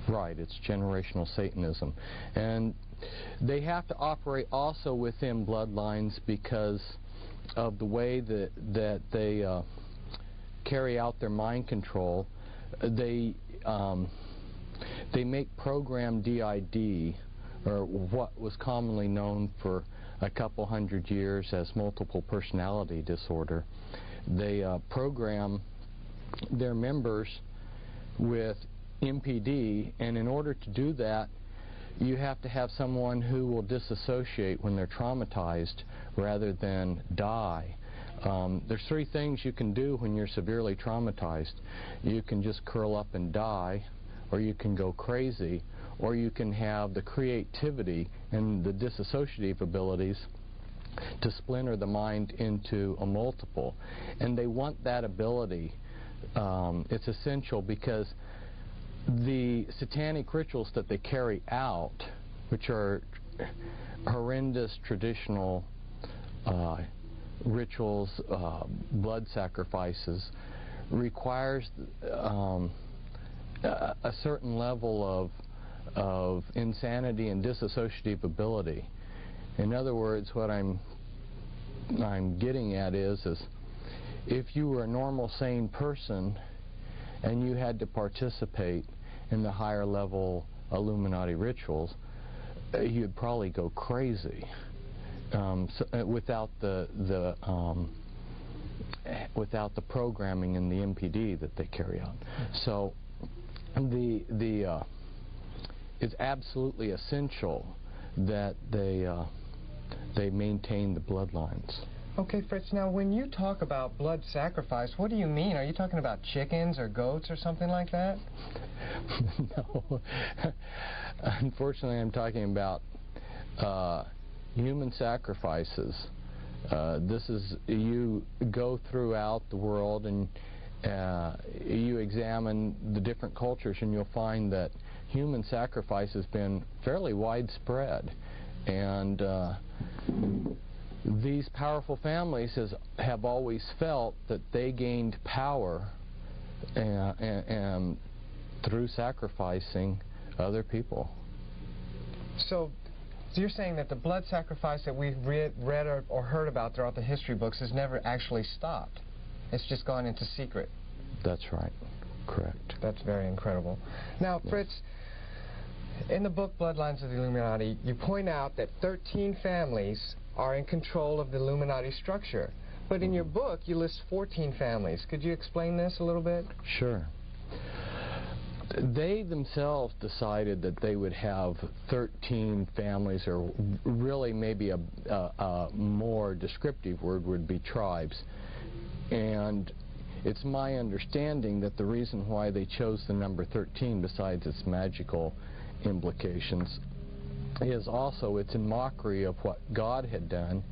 Right, it's generational Satanism. And they have to operate also within bloodlines because of the way that they carry out their mind control. They make program DID, or what was commonly known for a couple hundred years as multiple personality disorder. They program their members with MPD, and in order to do that, you have to have someone who will disassociate when they're traumatized rather than die. There's three things you can do when you're severely traumatized. You can just curl up and die, or you can go crazy, or you can have the creativity and the disassociative abilities to splinter the mind into a multiple. And they want that ability. It's essential because the satanic rituals that they carry out, which are horrendous traditional rituals, blood sacrifices, requires a certain level of insanity and disassociative ability. In other words, what I'm getting at is if you were a normal, sane person and you had to participate in the higher level Illuminati rituals, you'd probably go crazy without the programming and the MPD that they carry out. So it's absolutely essential that they maintain the bloodlines. Okay, Fritz, now when you talk about blood sacrifice, what do you mean? Are you talking about chickens or goats or something like that? No. Unfortunately, I'm talking about human sacrifices. This is, you go throughout the world and you examine the different cultures, and you'll find that human sacrifice has been fairly widespread. And these powerful families have always felt that they gained power and through sacrificing other people. So you're saying that the blood sacrifice that we've read or heard about throughout the history books has never actually stopped. It's just gone into secret. That's right. Correct. That's very incredible. Now, Fritz, in the book Bloodlines of the Illuminati, you point out that 13 families are in control of the Illuminati structure. But in your book, you list 14 families. Could you explain this a little bit? Sure. They themselves decided that they would have 13 families, or really maybe a more descriptive word would be tribes. And it's my understanding that the reason why they chose the number 13, besides its magical implications, is also it's in mockery of what God had done,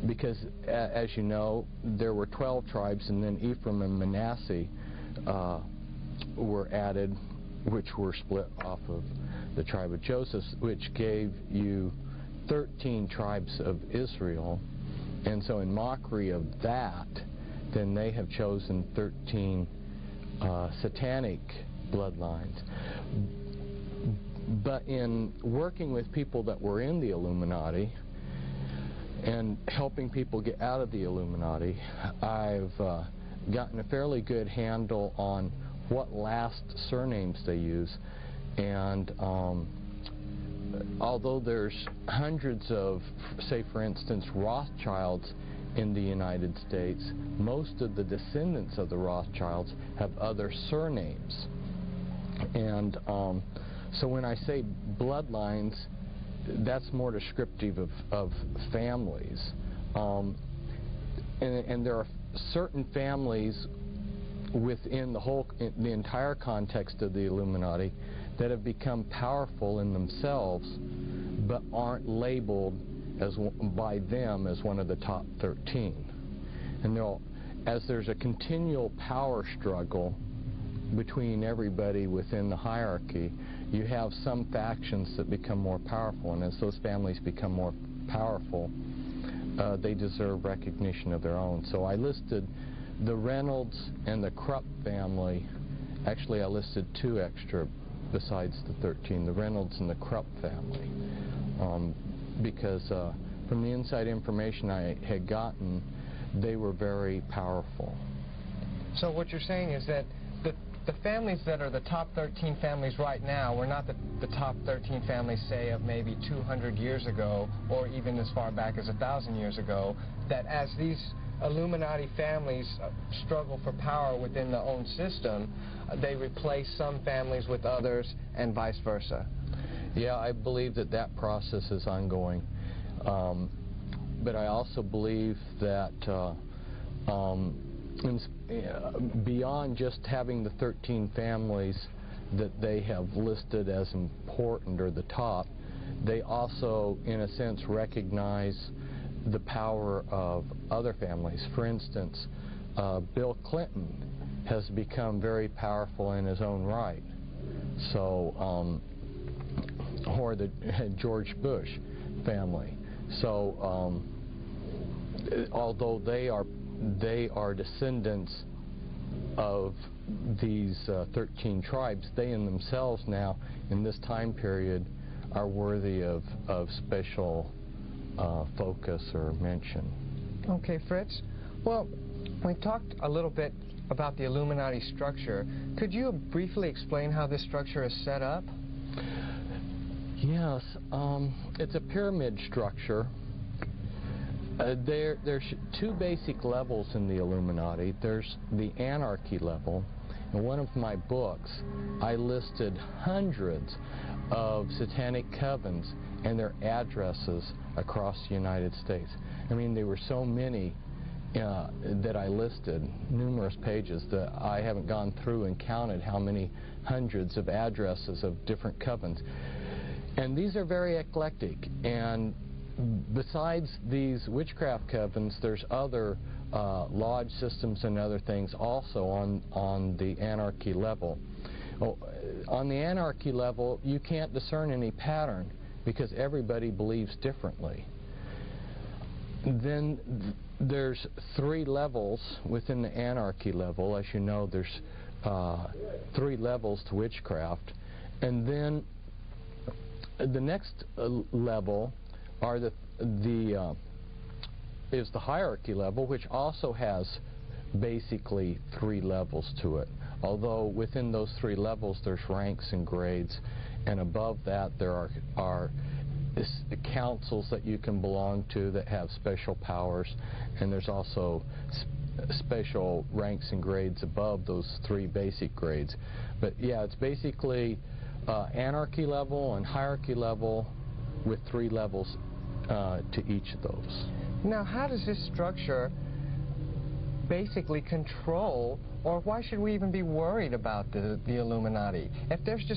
because as you know, there were 12 tribes, and then Ephraim and Manasseh were added, which were split off of the tribe of Joseph, which gave you 13 tribes of Israel. And so in mockery of that, then they have chosen 13 satanic bloodlines. But in working with people that were in the Illuminati and helping people get out of the Illuminati, I've gotten a fairly good handle on what last surnames they use. And although there's hundreds of, say for instance, Rothschilds in the United States, most of the descendants of the Rothschilds have other surnames. And so when I say bloodlines, that's more descriptive of families. And there are certain families within the entire context of the Illuminati that have become powerful in themselves, but aren't labeled by them as one of the top 13. And as there's a continual power struggle between everybody within the hierarchy, you have some factions that become more powerful, and as those families become more powerful, they deserve recognition of their own. So I listed the Reynolds and the Krupp family Actually, I listed 2 extra besides the 13, the Reynolds and the Krupp family, because from the inside information I had gotten, they were very powerful. So what you're saying is that the families that are the top 13 families right now were not the top 13 families, say, of maybe 200 years ago, or even as far back as 1,000 years ago, that as these Illuminati families struggle for power within their own system, they replace some families with others and vice versa. Yeah, I believe that that process is ongoing. But I also believe that beyond just having the 13 families that they have listed as important or the top, they also, in a sense, recognize the power of other families. For instance, Bill Clinton has become very powerful in his own right. So, or the George Bush family. So, although they are descendants of these 13 tribes, they in themselves now, in this time period, are worthy of special focus or mention. Okay, Fritz. Well, we talked a little bit about the Illuminati structure. Could you briefly explain how this structure is set up? Yes, it's a pyramid structure. There's 2 basic levels in the Illuminati. There's the anarchy level. In one of my books, I listed hundreds of satanic covens and their addresses across the United States. I mean, there were so many that I listed, numerous pages, that I haven't gone through and counted how many hundreds of addresses of different covens. And these are very eclectic, and besides these witchcraft covens, there's other lodge systems and other things also on the anarchy level. On the anarchy level, you can't discern any pattern because everybody believes differently. Then there's 3 levels within the anarchy level. As you know, there's 3 levels to witchcraft. And then the next level are is the hierarchy level, which also has basically 3 levels to it. Although within those 3 levels there's ranks and grades, and above that there are councils that you can belong to that have special powers, and there's also special ranks and grades above those 3 basic grades. But yeah, it's basically anarchy level and hierarchy level with 3 levels to each of those. Now, how does this structure basically control, or why should we even be worried about the Illuminati? If there's just